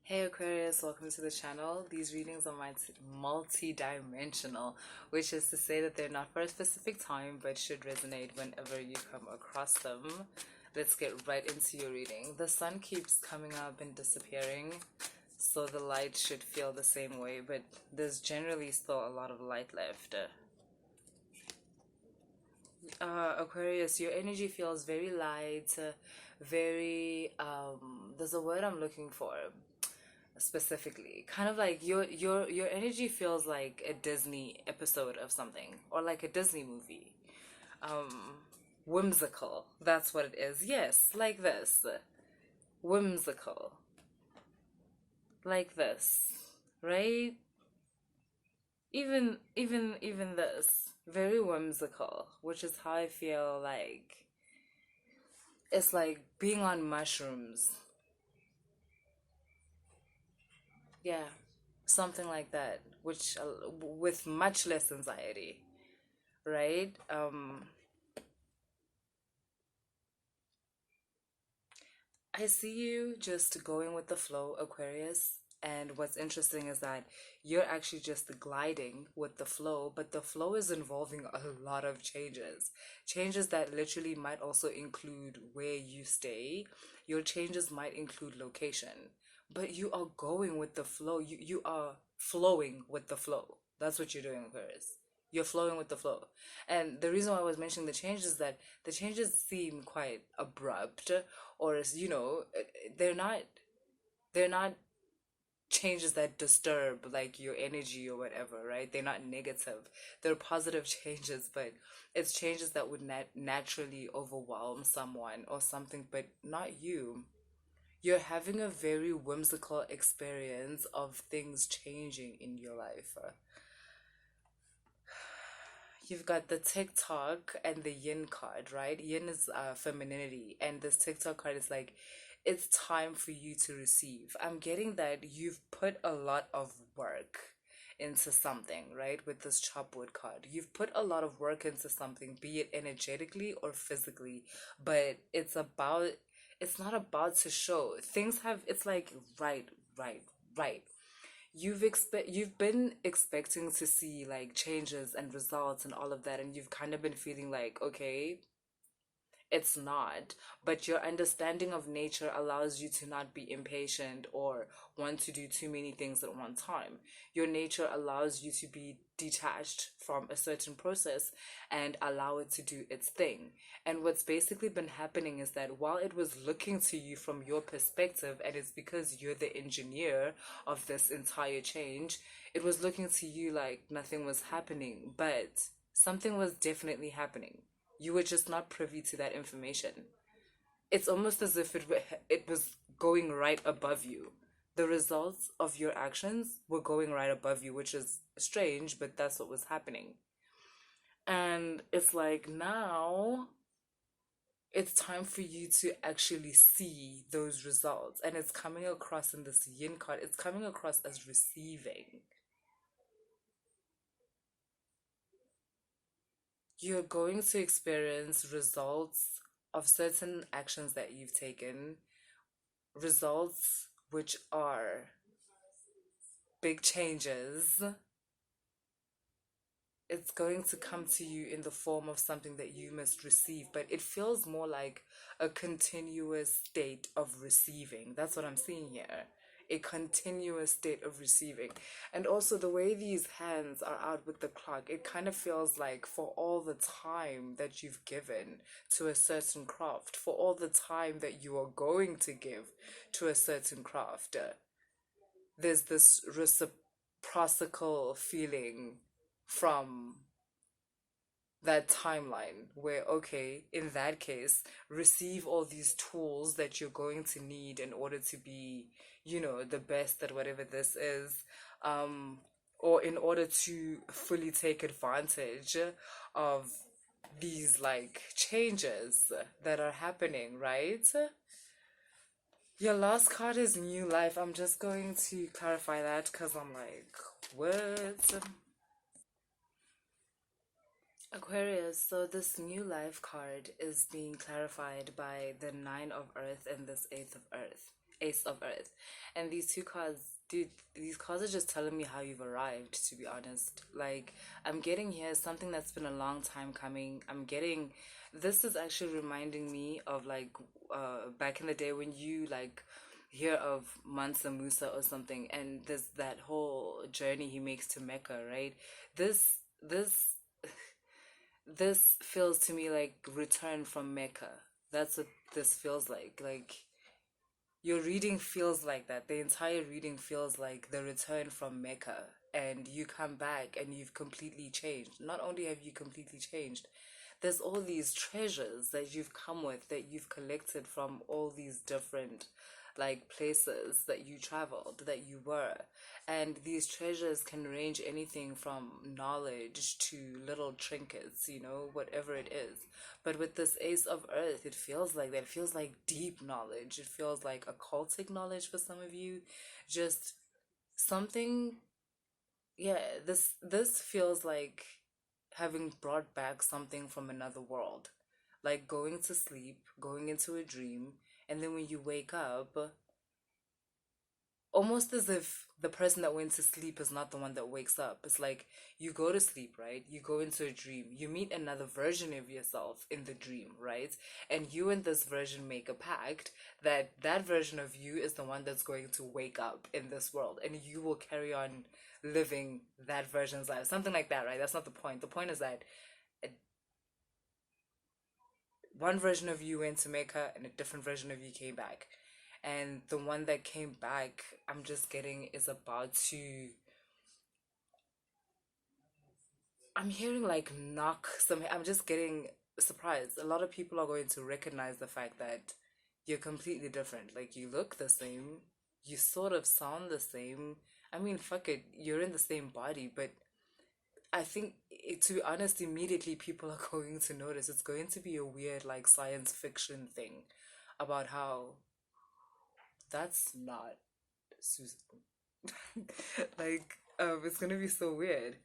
Hey Aquarius, welcome to the channel. These readings are multi-dimensional, which is to say that they're not for a specific time but should resonate whenever you come across them. Let's get right into your reading. The sun keeps coming up and disappearing, so the light should feel the same way, but there's generally still a lot of light left. Aquarius, your energy feels very light, very there's a word I'm looking for specifically, kind of like your energy feels like a Disney episode of something, or like a Disney movie. Whimsical, that's what it is. Yes, like this. Whimsical, like this, right? Even this, very whimsical, which is how I feel. Like it's like being on mushrooms. Yeah, something like that, which with much less anxiety, right? I see you just going with the flow, Aquarius. And what's interesting is that you're actually just gliding with the flow, but the flow is involving a lot of changes. Changes that literally might also include where you stay. Your changes might include location, but you are going with the flow. You are flowing with the flow. That's what you're doing, Aquarius. You're flowing with the flow. And the reason why I was mentioning the changes is that the changes seem quite abrupt, or they're not changes that disturb like your energy or whatever, right? They're not negative. They're positive changes, but it's changes that would naturally overwhelm someone or something, but not you. You're having a very whimsical experience of things changing in your life. You've got the TikTok and the yin card, right? Yin is femininity, and this TikTok card is like, it's time for you to receive. I'm getting that you've put a lot of work into something, right? With this chopwood card, you've put a lot of work into something, be it energetically or physically, but it's not about to show. Things have, it's like, right, right, right. You've been expecting to see like changes and results and all of that, and you've kind of been feeling like, okay, it's not. But your understanding of nature allows you to not be impatient or want to do too many things at one time. Your nature allows you to be detached from a certain process and allow it to do its thing. And what's basically been happening is that while it was looking to you from your perspective, and it's because you're the engineer of this entire change, it was looking to you like nothing was happening, but something was definitely happening. You were just not privy to that information. It's almost as if it was going right above you. The results of your actions were going right above you, which is strange, but that's what was happening. And it's like now it's time for you to actually see those results. And it's coming across in this yin card, it's coming across as receiving. You're going to experience results of certain actions that you've taken, results which are big changes. It's going to come to you in the form of something that you must receive, but it feels more like a continuous state of receiving. That's what I'm seeing here. A continuous state of receiving. And also, the way these hands are out with the clock, it kind of feels like for all the time that you've given to a certain craft, for all the time that you are going to give to a certain craft, there's this reciprocal feeling from that timeline where, okay, in that case, receive all these tools that you're going to need in order to be, the best at whatever this is, or in order to fully take advantage of these like changes that are happening, right? Your last card is new life. I'm just going to clarify that because I'm like, what? Aquarius, so this new life card is being clarified by the Nine of Earth and this Eighth of Earth. Ace of Earth. And these two cards, dude, these cards are just telling me how you've arrived, to be honest. Like, I'm getting here something that's been a long time coming. This is actually reminding me of like, back in the day when you like hear of Mansa Musa or something, and there's that whole journey he makes to Mecca, right? This, this, this feels to me like return from Mecca. That's what this feels like. Like, your reading feels like that. The entire reading feels like the return from Mecca. And you come back and you've completely changed. Not only have you completely changed, there's all these treasures that you've come with, that you've collected from all these different like places that you traveled, that you were. And these treasures can range anything from knowledge to little trinkets, whatever it is. But with this Ace of Earth, it feels like that. It feels like deep knowledge. It feels like occultic knowledge for some of you. Just something, yeah, this feels like having brought back something from another world. Like going to sleep, going into a dream, and then when you wake up, almost as if the person that went to sleep is not the one that wakes up. It's like you go to sleep, right? You go into a dream. You meet another version of yourself in the dream, right? And you and this version make a pact that that version of you is the one that's going to wake up in this world, and you will carry on living that version's life. Something like that, right? That's not the point. The point is that uh, one version of you went to Mecca and a different version of you came back. And the one that came back, I'm just getting, is about to. I'm hearing like knock some. I'm just getting surprised. A lot of people are going to recognize the fact that you're completely different. Like, you look the same, you sort of sound the same. I mean, fuck it, you're in the same body, but I think, to be honest, immediately people are going to notice. It's going to be a weird, like, science fiction thing about how that's not Susan. Like, it's gonna be so weird.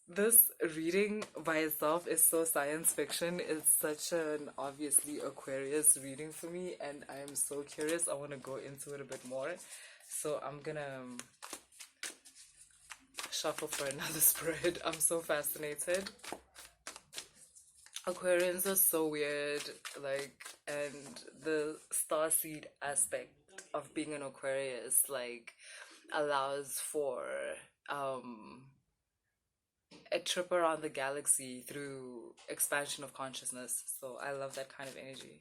This reading by itself is so science fiction. It's such an obviously Aquarius reading for me, and I am so curious. I want to go into it a bit more. So I'm gonna shuffle for another spread. I'm so fascinated. Aquarians are so weird, like, and the starseed aspect of being an Aquarius, like, allows for um a trip around the galaxy through expansion of consciousness. So I love that kind of energy.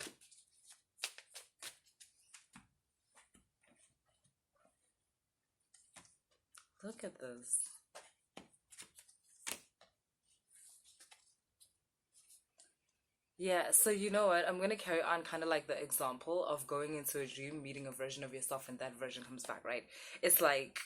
Look at this. Yeah, so you know what? I'm gonna carry on kind of like the example of going into a dream, meeting a version of yourself, and that version comes back, right? It's like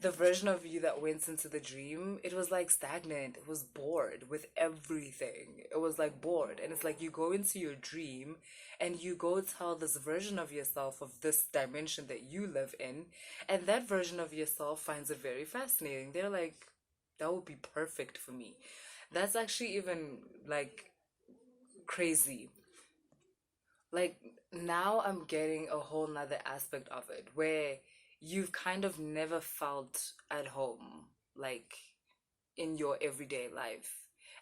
the version of you that went into the dream, it was like stagnant. It was bored with everything. It was like bored. And it's like you go into your dream and you go tell this version of yourself of this dimension that you live in. And that version of yourself finds it very fascinating. They're like, that would be perfect for me. That's actually even like crazy. Like, now I'm getting a whole nother aspect of it where you've kind of never felt at home, like in your everyday life.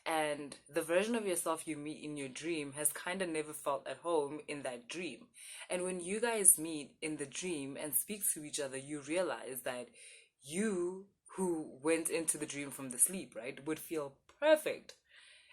And the version of yourself you meet in your dream has kind of never felt at home in that dream. And when you guys meet in the dream and speak to each other, you realize that you, who went into the dream from the sleep, right, would feel perfect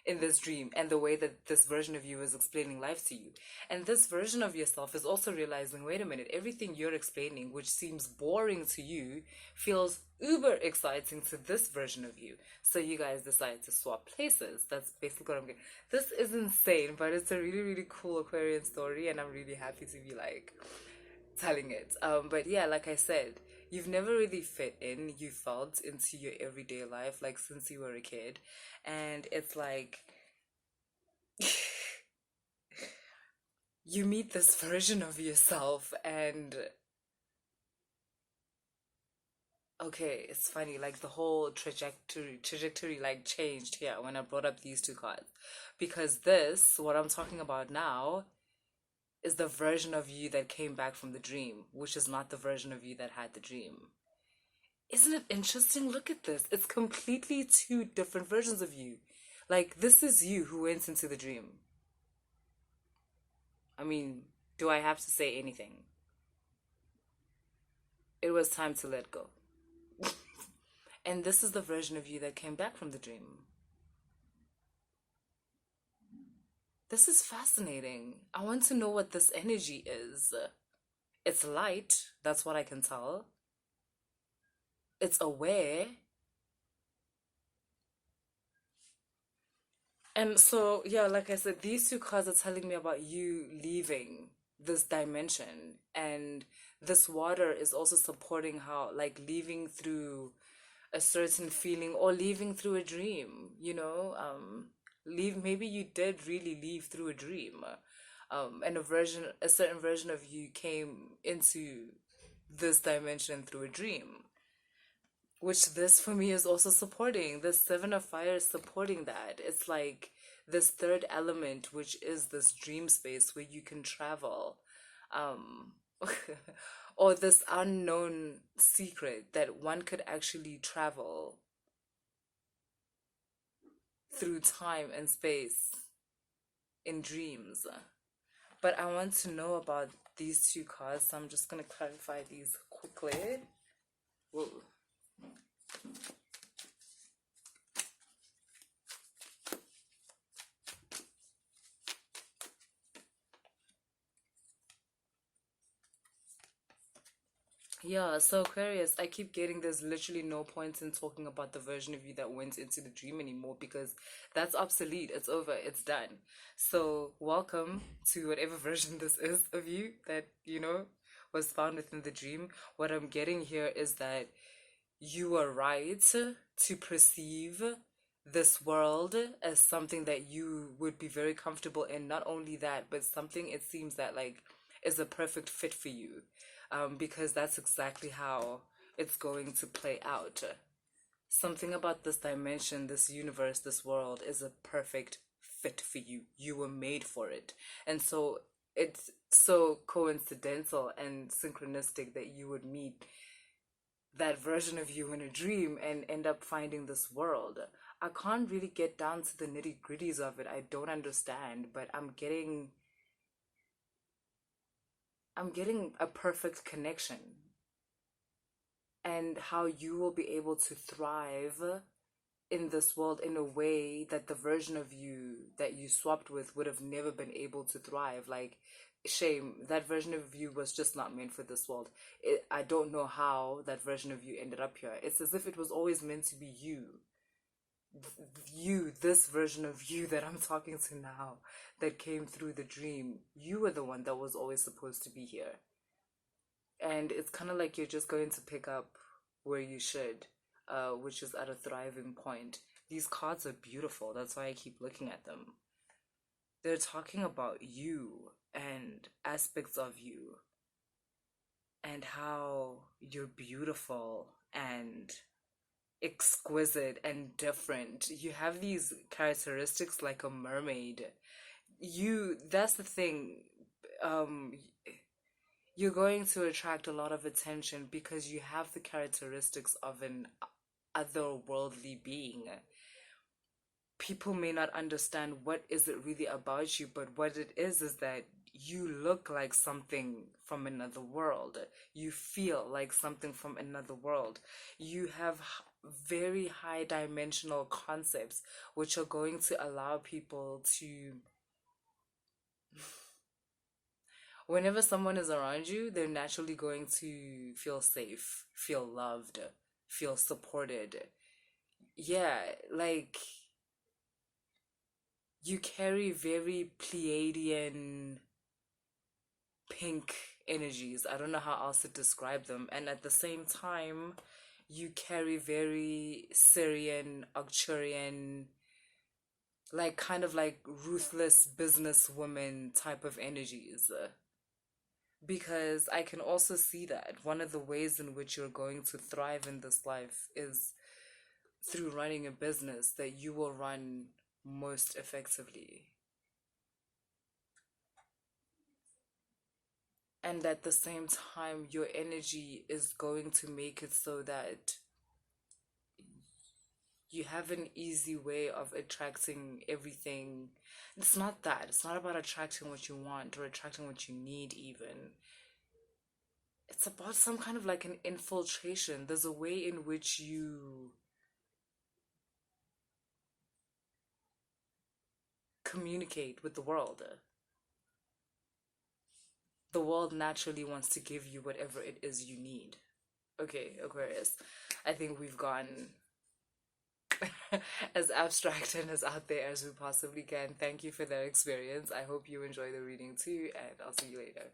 in this dream, and the way that this version of you is explaining life to you. And this version of yourself is also realizing, wait a minute, everything you're explaining, which seems boring to you, feels uber exciting to this version of you. So you guys decide to swap places. That's basically what I'm getting. This is insane, but it's a really, really cool Aquarian story, and I'm really happy to be like telling it. But yeah, like I said, you've never really fit in, you felt, into your everyday life, like since you were a kid. And it's like you meet this version of yourself, and okay, it's funny, like the whole trajectory like changed here when I brought up these two cards. Because this, what I'm talking about now, is the version of you that came back from the dream, which is not the version of you that had the dream. Isn't it interesting? Look at this. It's completely two different versions of you. Like, this is you who went into the dream. I mean, do I have to say anything? It was time to let go. And this is the version of you that came back from the dream. This is fascinating. I want to know what this energy is. It's light, that's what I can tell. It's aware. And so, yeah, like I said, these two cards are telling me about you leaving this dimension. And this water is also supporting how, like, leaving through a certain feeling or leaving through a dream, leave, maybe you did really leave through a dream. And a certain version of you came into this dimension through a dream, which this for me is also supporting. The Seven of Fire is supporting that. It's like this third element, which is this dream space where you can travel. Um, or this unknown secret that one could actually travel through time and space in dreams. But I want to know about these two cards, so I'm just going to clarify these quickly. Whoa. Yeah, so Aquarius, I keep getting there's literally no point in talking about the version of you that went into the dream anymore because that's obsolete. It's over. It's done. So, welcome to whatever version this is of you that, was found within the dream. What I'm getting here is that you are right to perceive this world as something that you would be very comfortable in. Not only that, but something it seems that like is a perfect fit for you, because that's exactly how it's going to play out. Something about this dimension, this universe, this world is a perfect fit for you. You were made for it. And so it's so coincidental and synchronistic that you would meet that version of you in a dream and end up finding this world. I can't really get down to the nitty gritties of it. I don't understand, but I'm getting a perfect connection and how you will be able to thrive in this world in a way that the version of you that you swapped with would have never been able to thrive. Like, shame, that version of you was just not meant for this world. I don't know how that version of you ended up here. It's as if it was always meant to be you. You, this version of you that I'm talking to now, that came through the dream, you were the one that was always supposed to be here. And it's kind of like you're just going to pick up where you should, which is at a thriving point. These cards are beautiful. That's why I keep looking at them. They're talking about you and aspects of you and how you're beautiful and exquisite and different. You have these characteristics like a mermaid. That's the thing. Um, you're going to attract a lot of attention because you have the characteristics of an otherworldly being. People may not understand what is it really about you, but what it is that you look like something from another world. You feel like something from another world. You have very high dimensional concepts which are going to allow people to, whenever someone is around you, they're naturally going to feel safe, feel loved, feel supported. Yeah, like you carry very Pleiadian pink energies. I don't know how else to describe them. And at the same time, you carry very Syrian, Arcturian, like kind of like ruthless businesswoman type of energies. Because I can also see that one of the ways in which you're going to thrive in this life is through running a business that you will run most effectively. And at the same time, your energy is going to make it so that you have an easy way of attracting everything. It's not that. It's not about attracting what you want or attracting what you need, even. It's about some kind of like an infiltration. There's a way in which you communicate with the world. The world naturally wants to give you whatever it is you need. Okay, Aquarius. I think we've gone as abstract and as out there as we possibly can. Thank you for that experience. I hope you enjoy the reading too, and I'll see you later.